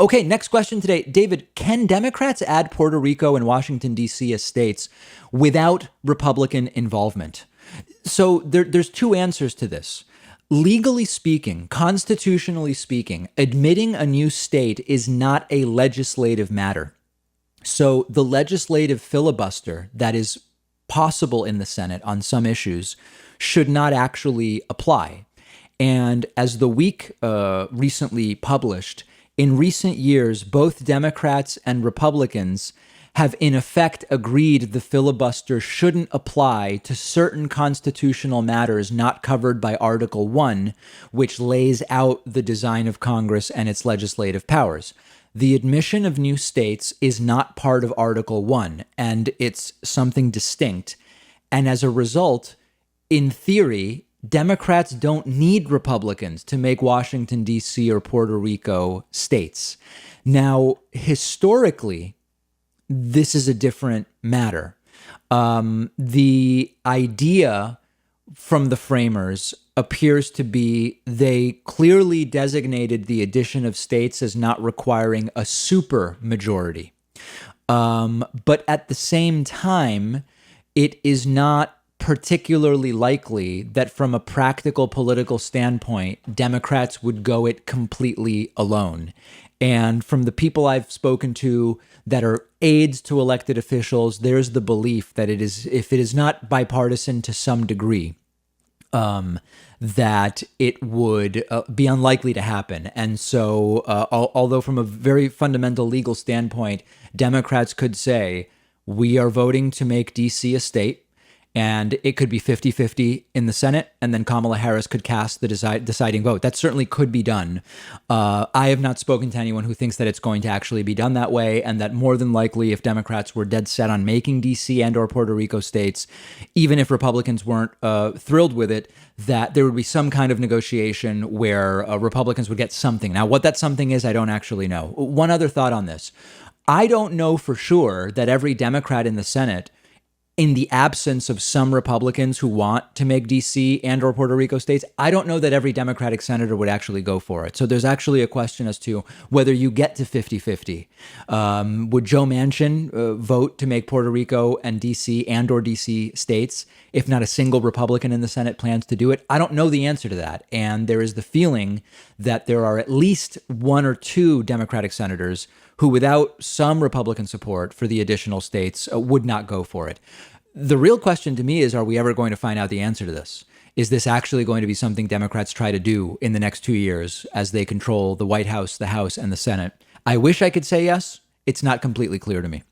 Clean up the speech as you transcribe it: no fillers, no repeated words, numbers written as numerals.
Okay, next question today. David, can Democrats add Puerto Rico and Washington, D.C. as states without Republican involvement? So there's two answers to this. Legally speaking, constitutionally speaking, admitting a new state is not a legislative matter. So the legislative filibuster that is possible in the Senate on some issues should not actually apply. And as the Week recently published, in recent years, both Democrats and Republicans have in effect agreed the filibuster shouldn't apply to certain constitutional matters not covered by Article 1, which lays out the design of Congress and its legislative powers. The admission of new states is not part of Article 1, and it's something distinct. And as a result, in theory, Democrats don't need Republicans to make Washington, D.C. or Puerto Rico states. Now, historically, this is a different matter. The idea from the framers appears to be they clearly designated the addition of states as not requiring a super majority. But at the same time, it is not particularly likely that from a practical political standpoint, Democrats would go it completely alone. And from the people I've spoken to that are aides to elected officials, there's the belief that it is, if it is not bipartisan to some degree, that it would be unlikely to happen. And so, although from a very fundamental legal standpoint, Democrats could say, we are voting to make D.C. a state, and it could be 50-50 in the Senate, and then Kamala Harris could cast the deciding vote. That certainly could be done. I have not spoken to anyone who thinks that it's going to actually be done that way, and that more than likely, if Democrats were dead set on making D.C. and or Puerto Rico states, even if Republicans weren't thrilled with it, that there would be some kind of negotiation where Republicans would get something. Now, what that something is, I don't actually know. One other thought on this. I don't know for sure that every Democrat in the Senate, in the absence of some Republicans who want to make D.C. and or Puerto Rico states, I don't know that every Democratic senator would actually go for it. So there's actually a question as to whether you get to 50-50. Would Joe Manchin vote to make Puerto Rico and D.C. and or D.C. states if not a single Republican in the Senate plans to do it? I don't know the answer to that. And there is the feeling that there are at least one or two Democratic senators who, without some Republican support for the additional states, would not go for it. The real question to me is, are we ever going to find out the answer to this? Is this actually going to be something Democrats try to do in the next 2 years as they control the White House, the House, and the Senate? I wish I could say yes. It's not completely clear to me.